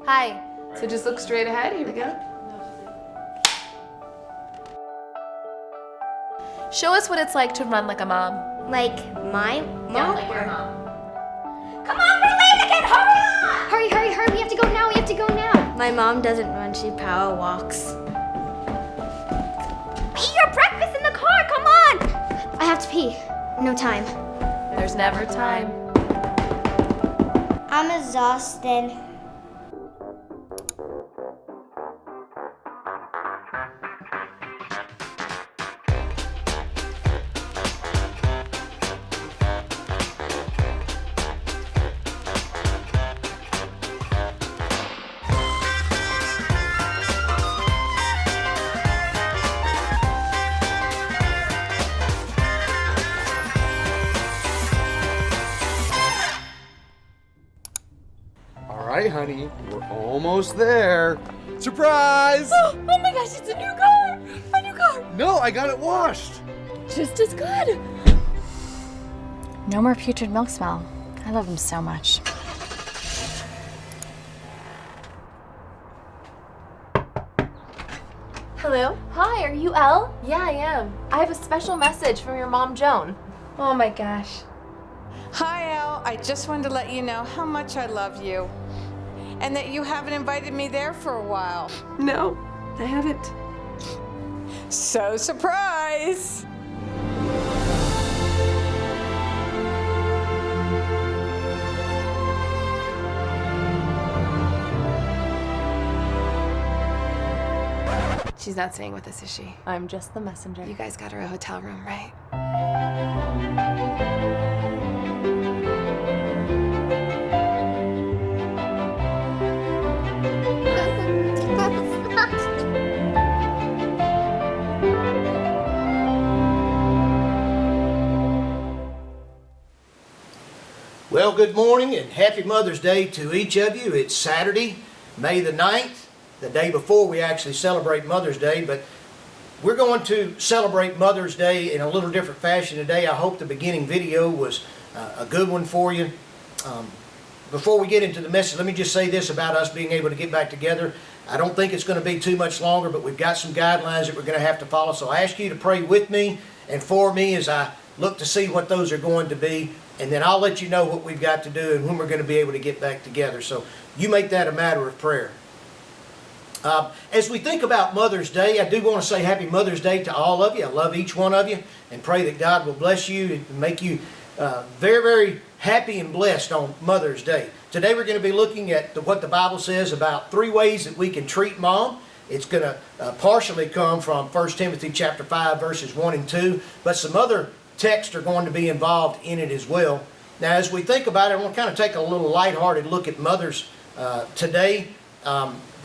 Hi. So just look straight ahead. Here we go. Show us what it's like to run like a mom. Like my mom? Yeah, like your mom. Come on, we're late again! Hurry! Hurry! We have to go now! We have to go now! My mom doesn't run, she power walks. Eat your breakfast in the car, come on! I have to pee. No time. There's never time. I'm exhausted. All right, honey, we're almost there. Surprise! Oh my gosh, it's a new car! A new car! No, I got it washed. Just as good. No more putrid milk smell. I love them so much. Hello? Hi, are you Elle? Yeah, I am. I have a special message from your mom, Joan. Oh my gosh. Hi, Al. I just wanted to let you know how much I love you. And that you haven't invited me there for a while. No, I haven't. So, surprise! She's not staying with us, is she? I'm just the messenger. You guys got her a hotel room, right? Well, good morning and happy Mother's Day to each of you. It's Saturday, May the 9th, the day before we actually celebrate Mother's Day, but we're going to celebrate Mother's Day in a little different fashion today. I hope the beginning video was a good one for you. Before we get into the message, let me just say this about us being able to get back together. I don't think it's going to be too much longer, but we've got some guidelines that we're going to have to follow. So I ask you to pray with me and for me as I look to see what those are going to be. And then I'll let you know what we've got to do and when we're going to be able to get back together. So you make that a matter of prayer. As we think about Mother's Day, I do want to say Happy Mother's Day to all of you. I love each one of you and pray that God will bless you and make you very, very happy and blessed on Mother's Day. Today we're going to be looking at what the Bible says about 3 ways that we can treat Mom. It's going to partially come from 1 Timothy chapter 5 verses 1 and 2, but some other texts are going to be involved in it as well. Now as we think about it, I want to kind of take a little lighthearted look at mothers today,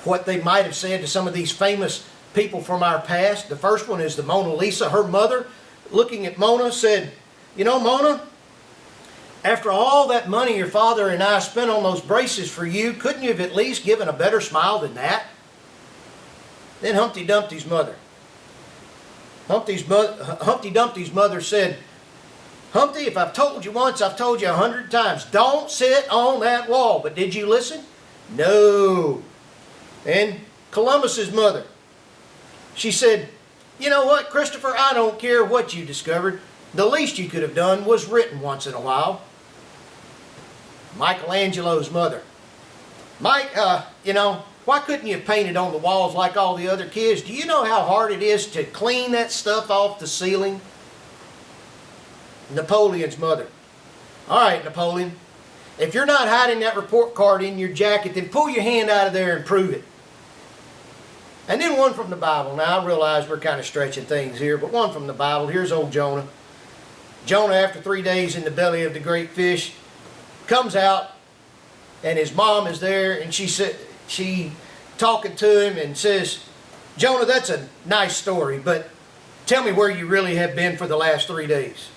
what they might have said to some of these famous people from our past. The first one is the Mona Lisa. Her mother, looking at Mona, said, "You know, Mona, after all that money your father and I spent on those braces for you, couldn't you have at least given a better smile than that?" Then Humpty Dumpty's mother. Humpty Dumpty's mother said, "Humpty, if I've told you once, I've told you 100 times. Don't sit on that wall. But did you listen? No." And Columbus's mother, she said, "You know what, Christopher, I don't care what you discovered. The least you could have done was written once in a while." Michelangelo's mother, "Mike, you know, why couldn't you have painted on the walls like all the other kids? Do you know how hard it is to clean that stuff off the ceiling?" Napoleon's mother, "All right, Napoleon, if you're not hiding that report card in your jacket, then pull your hand out of there and prove it." And then one from the Bible. Now I realize we're kind of stretching things here, but one from the Bible. Here's old Jonah. Jonah, after 3 days in the belly of the great fish, comes out and his mom is there, and she talking to him and says, "Jonah, that's a nice story, but tell me where you really have been for the last 3 days."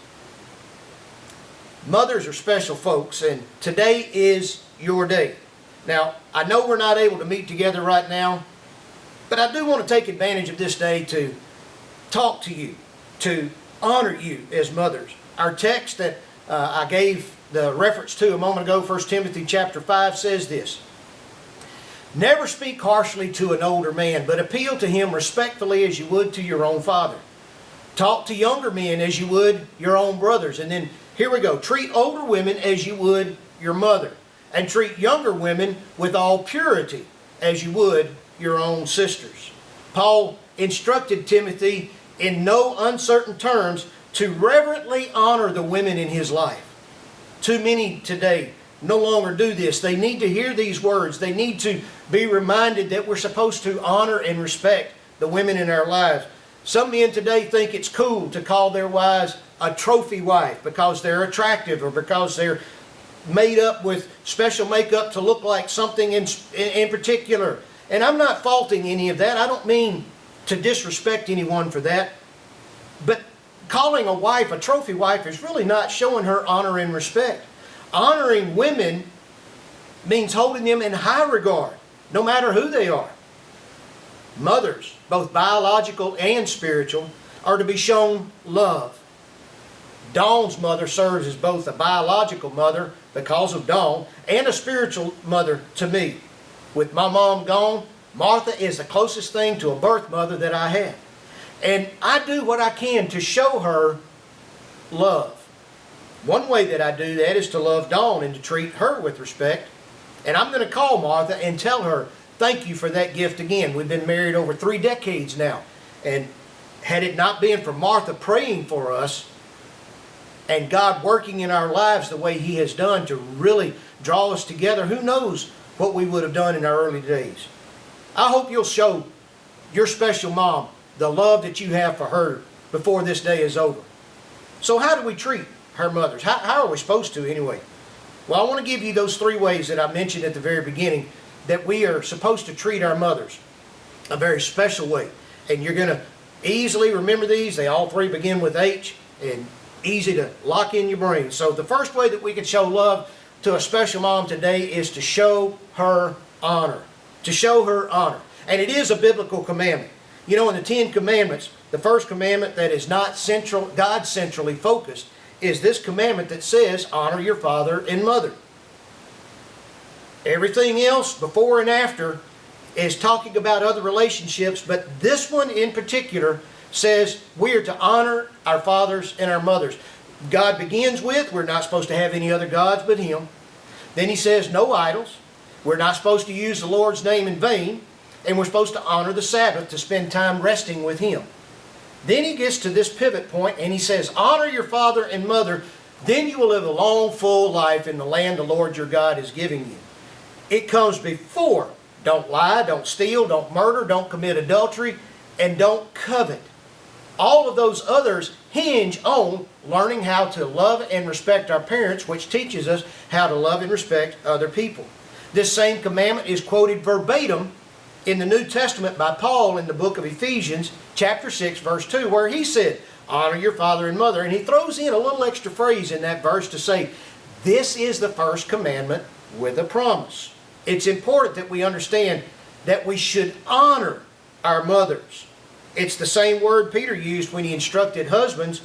Mothers are special folks, and today is your day. Now, I know we're not able to meet together right now, but I do want to take advantage of this day to talk to you, to honor you as mothers. Our text that I gave the reference to a moment ago, 1 Timothy chapter 5, says this: Never speak harshly to an older man, but appeal to him respectfully as you would to your own father. Talk to younger men as you would your own brothers. And then here we go. Treat older women as you would your mother. And treat younger women with all purity as you would your own sisters. Paul instructed Timothy in no uncertain terms to reverently honor the women in his life. Too many today no longer do this. They need to hear these words. They need to be reminded that we're supposed to honor and respect the women in our lives. Some men today think it's cool to call their wives a trophy wife because they're attractive or because they're made up with special makeup to look like something in particular. And I'm not faulting any of that. I don't mean to disrespect anyone for that. But calling a wife a trophy wife is really not showing her honor and respect. Honoring women means holding them in high regard, no matter who they are. Mothers, both biological and spiritual, are to be shown love. Dawn's mother serves as both a biological mother because of Dawn and a spiritual mother to me. With my mom gone, Martha is the closest thing to a birth mother that I have. And I do what I can to show her love. One way that I do that is to love Dawn and to treat her with respect. And I'm going to call Martha and tell her, thank you for that gift again. We've been married over 3 decades now. And had it not been for Martha praying for us and God working in our lives the way He has done to really draw us together, who knows what we would have done in our early days. I hope you'll show your special mom the love that you have for her before this day is over. So how do we treat her mothers? How are we supposed to anyway? Well, I want to give you those 3 ways that I mentioned at the very beginning that we are supposed to treat our mothers. A very special way. And you're going to easily remember these. They all 3 begin with H and easy to lock in your brain. So the first way that we can show love to a special mom today is to show her honor. To show her honor. And it is a biblical commandment. You know, in the 10 commandments, the first commandment that is not God centrally focused is this commandment that says, honor your father and mother. Everything else before and after is talking about other relationships, but this one in particular says we are to honor our fathers and our mothers. God begins with, we're not supposed to have any other gods but Him. Then He says, no idols. We're not supposed to use the Lord's name in vain. And we're supposed to honor the Sabbath, to spend time resting with Him. Then He gets to this pivot point and He says, honor your father and mother, then you will live a long, full life in the land the Lord your God is giving you. It comes before, don't lie, don't steal, don't murder, don't commit adultery, and don't covet. All of those others hinge on learning how to love and respect our parents, which teaches us how to love and respect other people. This same commandment is quoted verbatim in the New Testament by Paul in the book of Ephesians, chapter 6, verse 2, where he said, honor your father and mother. And he throws in a little extra phrase in that verse to say, this is the first commandment with a promise. It's important that we understand that we should honor our mothers. It's the same word Peter used when he instructed husbands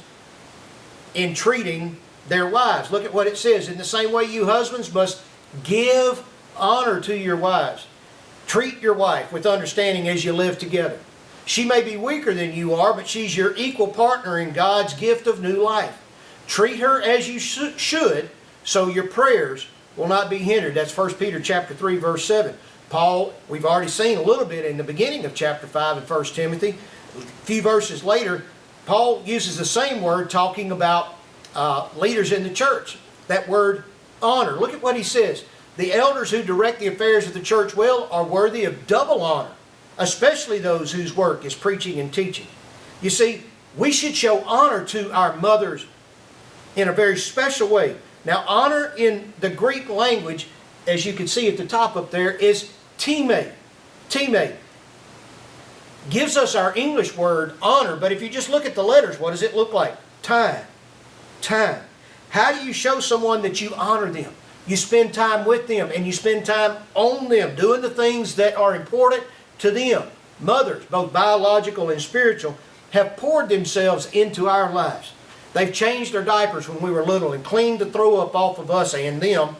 in treating their wives. Look at what it says. In the same way, you husbands must give honor to your wives. Treat your wife with understanding as you live together. She may be weaker than you are, but she's your equal partner in God's gift of new life. Treat her as you should, so your prayers will not be hindered. That's 1 Peter chapter 3, verse 7. Paul, we've already seen a little bit in the beginning of chapter 5 in 1 Timothy. A few verses later, Paul uses the same word talking about leaders in the church. That word, honor. Look at what he says. The elders who direct the affairs of the church well are worthy of double honor, especially those whose work is preaching and teaching. You see, we should show honor to our mothers in a very special way. Now, honor in the Greek language, as you can see at the top up there, is time. Time gives us our English word honor, but if you just look at the letters, what does it look like? Time. Time. How do you show someone that you honor them? You spend time with them and you spend time on them, doing the things that are important to them. Mothers, both biological and spiritual, have poured themselves into our lives. They've changed their diapers when we were little and cleaned the throw up off of us and them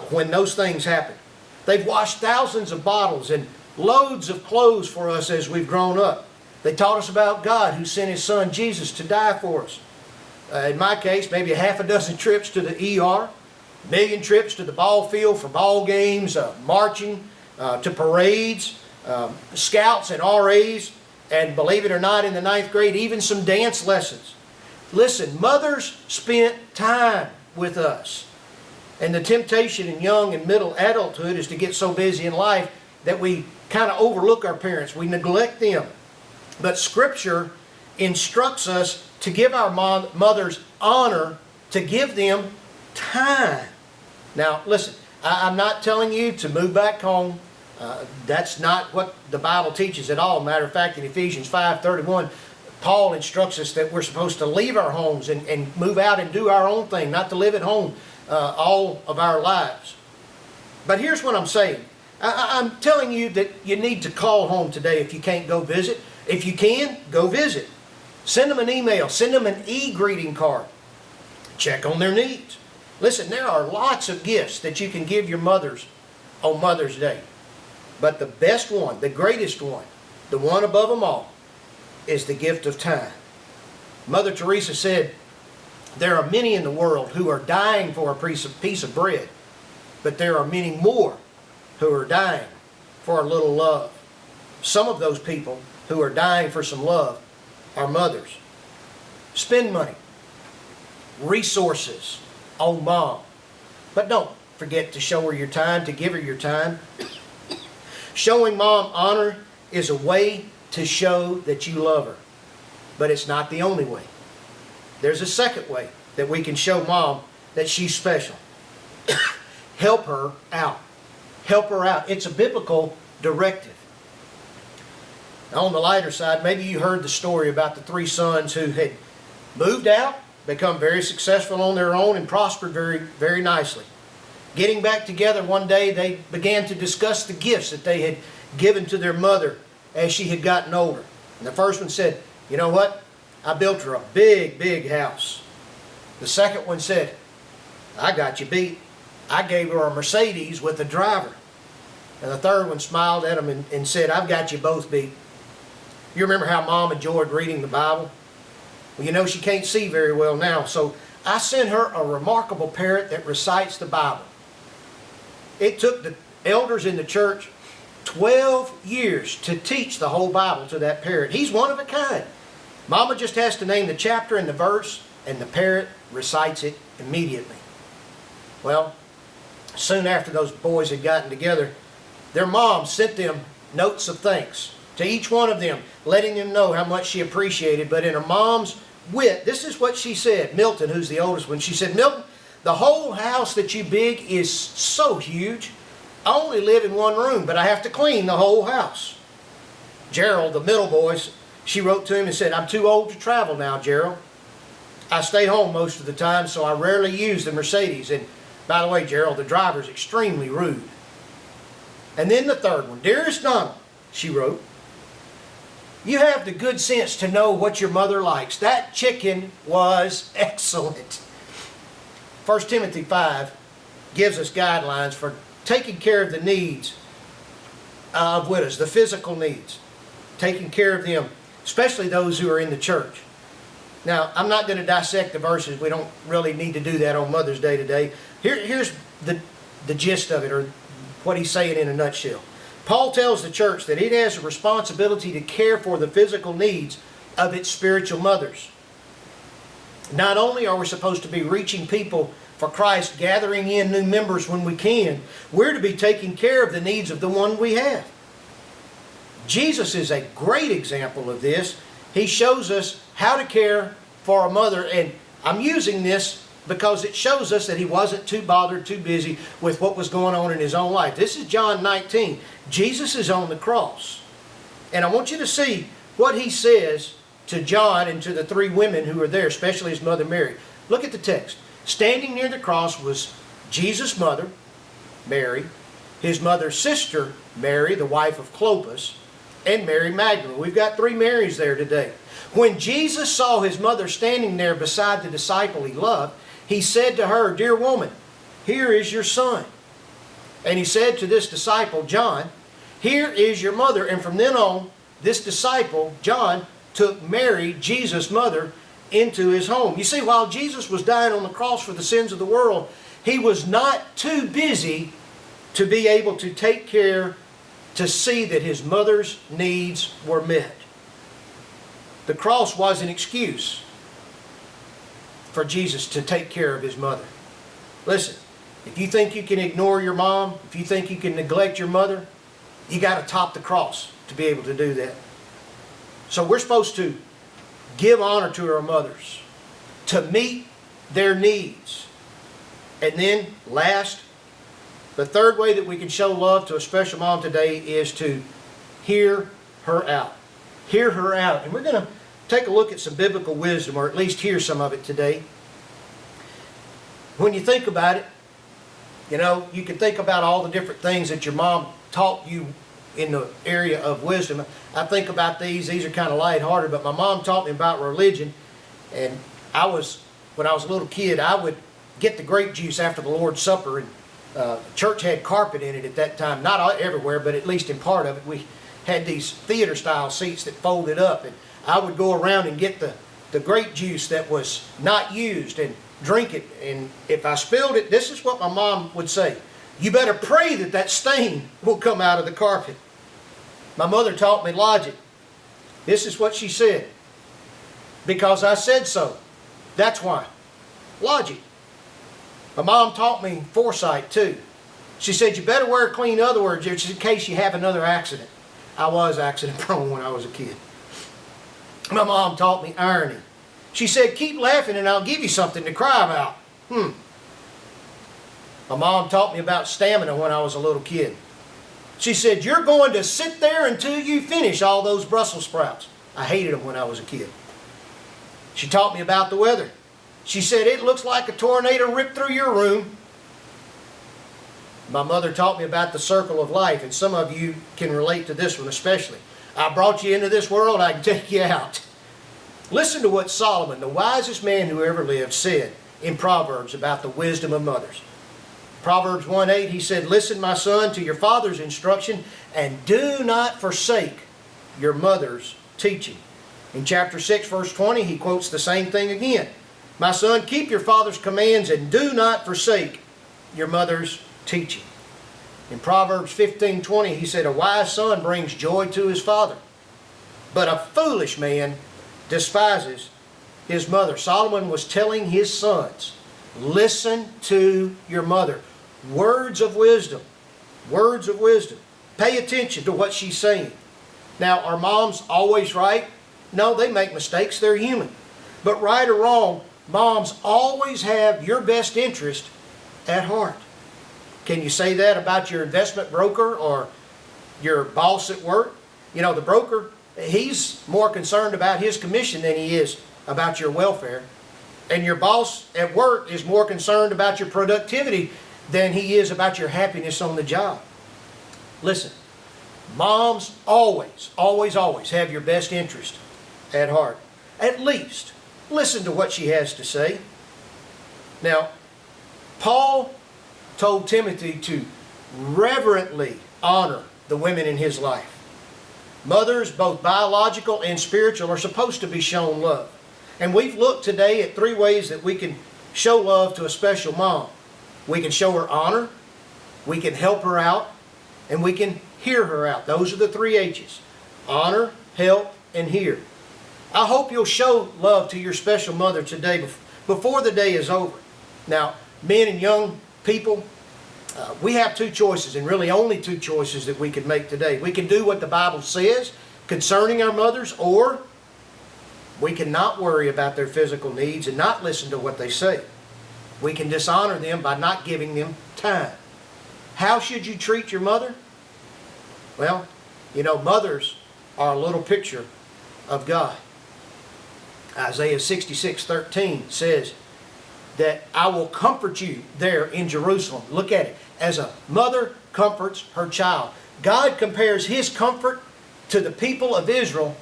when those things happened. They've washed thousands of bottles and loads of clothes for us as we've grown up. They taught us about God who sent His Son Jesus to die for us. In my case, maybe a half a dozen trips to the ER, a million trips to the ball field for ball games, marching, to parades, scouts and RAs, and believe it or not, in the 9th grade, even some dance lessons. Listen, mothers spent time with us. And the temptation in young and middle adulthood is to get so busy in life that we kind of overlook our parents. We neglect them. But Scripture instructs us to give our mothers honor, to give them time. Now, listen, I'm not telling you to move back home. That's not what the Bible teaches at all. Matter of fact, in Ephesians 5:31, Paul instructs us that we're supposed to leave our homes and move out and do our own thing, not to live at home all of our lives. But here's what I'm saying. I'm telling you that you need to call home today if you can't go visit. If you can, go visit. Send them an email. Send them an e-greeting card. Check on their needs. Listen, there are lots of gifts that you can give your mothers on Mother's Day. But the best one, the greatest one, the one above them all, is the gift of time. Mother Teresa said, there are many in the world who are dying for a piece of bread, but there are many more who are dying for a little love. Some of those people who are dying for some love are mothers. Spend money, resources on Mom. But don't forget to show her your time, to give her your time. Showing Mom honor is a way to show that you love her. But it's not the only way. There's a second way that we can show Mom that she's special. Help her out. Help her out. It's a biblical directive. Now, on the lighter side, maybe you heard the story about the 3 sons who had moved out, become very successful on their own, and prospered very, very nicely. Getting back together one day, they began to discuss the gifts that they had given to their mother as she had gotten older. And the first one said, you know what? I built her a big, big house. The second one said, I got you beat. I gave her a Mercedes with a driver. And the third one smiled at him and said, I've got you both beat. You remember how Mom enjoyed reading the Bible? Well, you know she can't see very well now, so I sent her a remarkable parrot that recites the Bible. It took the elders in the church 12 years to teach the whole Bible to that parrot. He's one of a kind. Mama just has to name the chapter and the verse, and the parrot recites it immediately. Well, soon after those boys had gotten together, their mom sent them notes of thanks to each one of them, letting them know how much she appreciated. But in her mom's wit, this is what she said. Milton, who's the oldest one, she said, Milton, the whole house that you big is so huge. I only live in one room, but I have to clean the whole house. Gerald, the middle boy, she wrote to him and said, I'm too old to travel now, Gerald. I stay home most of the time, so I rarely use the Mercedes. And by the way, Gerald, the driver's extremely rude. And then the third one, Dearest Donald, she wrote, you have the good sense to know what your mother likes. That chicken was excellent. 1 Timothy 5 gives us guidelines for taking care of the needs of widows, the physical needs. Taking care of them, especially those who are in the church. Now, I'm not going to dissect the verses. We don't really need to do that on Mother's Day today. Here's the gist of it, or what he's saying in a nutshell. Paul tells the church that it has a responsibility to care for the physical needs of its spiritual mothers. Not only are we supposed to be reaching people for Christ, gathering in new members when we can, we're to be taking care of the needs of the one we have. Jesus is a great example of this. He shows us how to care for a mother, and I'm using this because it shows us that he wasn't too bothered, too busy with what was going on in his own life. This is John 19. Jesus is on the cross. And I want you to see what he says to John and to the 3 women who were there, especially his mother Mary. Look at the text. Standing near the cross was Jesus' mother, Mary, his mother's sister, Mary, the wife of Clopas, and Mary Magdalene. We've got 3 Marys there today. When Jesus saw his mother standing there beside the disciple he loved, he said to her, Dear woman, here is your son. And he said to this disciple, John, here is your mother. And from then on, this disciple, John, took Mary, Jesus' mother, into his home. You see, while Jesus was dying on the cross for the sins of the world, he was not too busy to be able to take care, to see that his mother's needs were met. The cross was an excuse for Jesus to take care of his mother. Listen, if you think you can ignore your mom, if you think you can neglect your mother, you got to top the cross to be able to do that. So we're supposed to give honor to our mothers, to meet their needs. And then last, the third way that we can show love to a special mom today is to hear her out. Hear her out. And we're going to take a look at some biblical wisdom, or at least hear some of it today. When you think about it, you know, you can think about all the different things that your mom taught you in the area of wisdom. I think about these. These are kind of lighthearted, but my mom taught me about religion. And when I was a little kid, I would get the grape juice after the Lord's Supper. And church had carpet in it at that time. Not everywhere, but at least in part of it. We had these theater-style seats that folded up. And I would go around and get the grape juice that was not used and drink it. And if I spilled it, this is what my mom would say: you better pray that that stain will come out of the carpet. My mother taught me logic. This is what she said: because I said so. That's why. Logic. My mom taught me foresight too. She said, you better wear clean underwear just in case you have another accident. I was accident prone when I was a kid. My mom taught me irony. She said, keep laughing and I'll give you something to cry about. My mom taught me about stamina when I was a little kid. She said, you're going to sit there until you finish all those Brussels sprouts. I hated them when I was a kid. She taught me about the weather. She said, it looks like a tornado ripped through your room. My mother taught me about the circle of life, and some of you can relate to this one especially. I brought you into this world, I can take you out. Listen to what Solomon, the wisest man who ever lived, said in Proverbs about the wisdom of mothers. Proverbs 1:8, he said, listen, my son, to your father's instruction, and do not forsake your mother's teaching. In chapter 6, verse 20, he quotes the same thing again. My son, keep your father's commands and do not forsake your mother's teaching. In Proverbs 15:20, he said, a wise son brings joy to his father, but a foolish man despises his mother. Solomon was telling his sons, listen to your mother. Words of wisdom. Words of wisdom. Pay attention to what she's saying. Now, are moms always right? No, they make mistakes. They're human. But right or wrong, moms always have your best interest at heart. Can you say that about your investment broker or your boss at work? You know, the broker, he's more concerned about his commission than he is about your welfare. And your boss at work is more concerned about your productivity than he is about your happiness on the job. Listen, moms always, always, always have your best interest at heart. At least, listen to what she has to say. Now, Paul told Timothy to reverently honor the women in his life. Mothers, both biological and spiritual, are supposed to be shown love. And we've looked today at 3 ways that we can show love to a special mom. We can show her honor, we can help her out, and we can hear her out. Those are the 3 H's. Honor, help, and hear. I hope you'll show love to your special mother today before the day is over. Now, men and young people, we have 2 choices, and really only 2 choices that we can make today. We can do what the Bible says concerning our mothers, or we can not worry about their physical needs and not listen to what they say. We can dishonor them by not giving them time. How should you treat your mother? Well, you know, mothers are a little picture of God. Isaiah 66:13 says that I will comfort you there in Jerusalem. Look at it. As a mother comforts her child. God compares His comfort to the people of Israel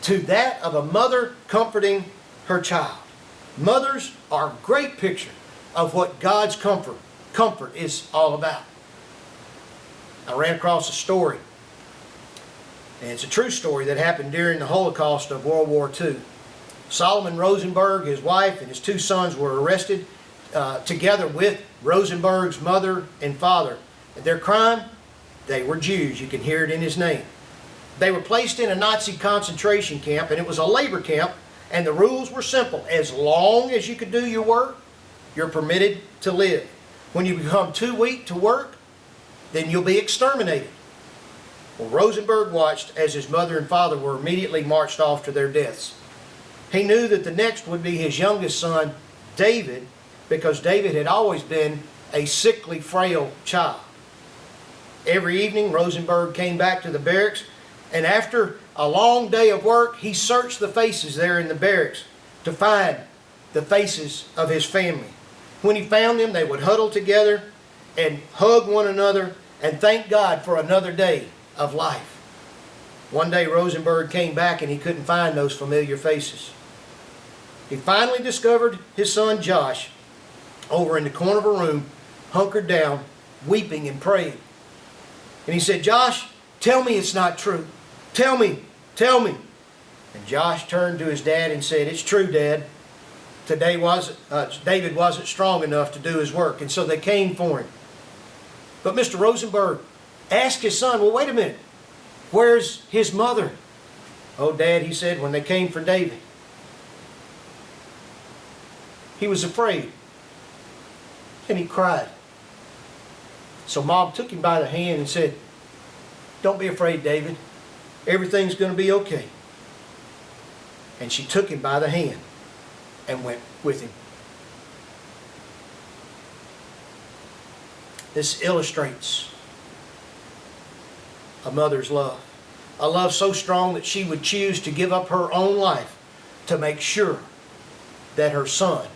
to that of a mother comforting her child. Mothers are a great picture of what God's comfort is all about. I ran across a story, and it's a true story that happened during the Holocaust of World War II. Solomon Rosenberg, his wife, and his 2 sons were arrested together with Rosenberg's mother and father. And their crime? They were Jews. You can hear it in his name. They were placed in a Nazi concentration camp, and it was a labor camp, and the rules were simple. As long as you could do your work, you're permitted to live. When you become too weak to work, then you'll be exterminated. Well, Rosenberg watched as his mother and father were immediately marched off to their deaths. He knew that the next would be his youngest son, David, because David had always been a sickly, frail child. Every evening, Rosenberg came back to the barracks, and after a long day of work, he searched the faces there in the barracks to find the faces of his family. When he found them, they would huddle together and hug one another and thank God for another day of life. One day, Rosenberg came back and he couldn't find those familiar faces. He finally discovered his son Josh over in the corner of a room, hunkered down, weeping and praying. And he said, "Josh, tell me it's not true. Tell me, tell me." And Josh turned to his dad and said, "It's true, Dad. David wasn't strong enough to do his work." And so they came for him. But Mr. Rosenberg asked his son, "Well, wait a minute. Where's his mother?" "Oh, Dad," he said, "when they came for David, he was afraid. And he cried. So Mom took him by the hand and said, 'Don't be afraid, David. Everything's going to be okay.' And she took him by the hand and went with him. This illustrates a mother's love. A love so strong that she would choose to give up her own life to make sure that her son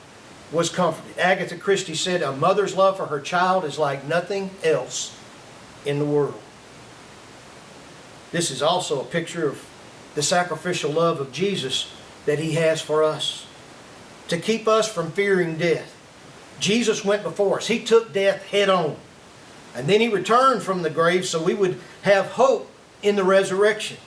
was comforted. Agatha Christie said, "A mother's love for her child is like nothing else in the world." This is also a picture of the sacrificial love of Jesus that He has for us, to keep us from fearing death. Jesus went before us. He took death head on. And then He returned from the grave so we would have hope in the resurrection.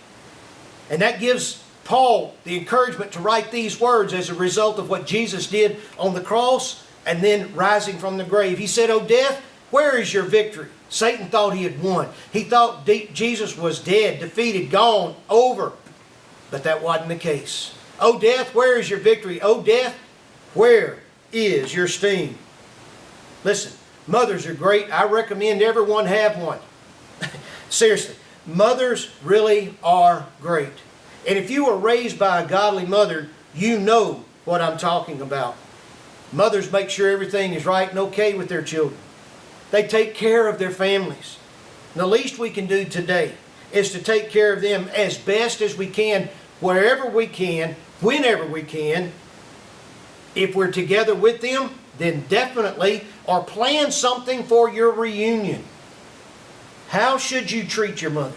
And that gives Paul the encouragement to write these words as a result of what Jesus did on the cross and then rising from the grave. He said, "O death, where is your victory?" Satan thought he had won. He thought Jesus was dead, defeated, gone, over. But that wasn't the case. "O death, where is your victory? O death, where is your sting?" Listen, mothers are great. I recommend everyone have one. Seriously, mothers really are great. And if you were raised by a godly mother, you know what I'm talking about. Mothers make sure everything is right and okay with their children. They take care of their families. And the least we can do today is to take care of them as best as we can, wherever we can, whenever we can. If we're together with them, then definitely, or plan something for your reunion. How should you treat your mother?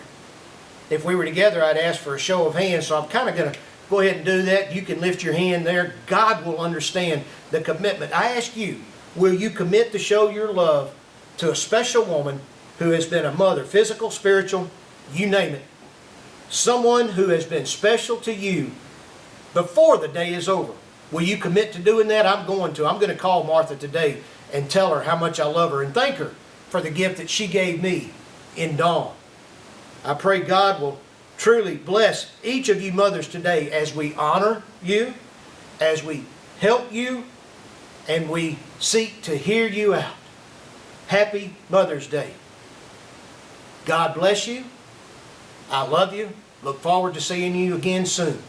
If we were together, I'd ask for a show of hands, so I'm kind of going to go ahead and do that. You can lift your hand there. God will understand the commitment. I ask you, will you commit to show your love to a special woman who has been a mother, physical, spiritual, you name it. Someone who has been special to you before the day is over. Will you commit to doing that? I'm going to. I'm going to call Martha today and tell her how much I love her and thank her for the gift that she gave me in Dawn. I pray God will truly bless each of you mothers today as we honor you, as we help you, and we seek to hear you out. Happy Mother's Day. God bless you. I love you. Look forward to seeing you again soon.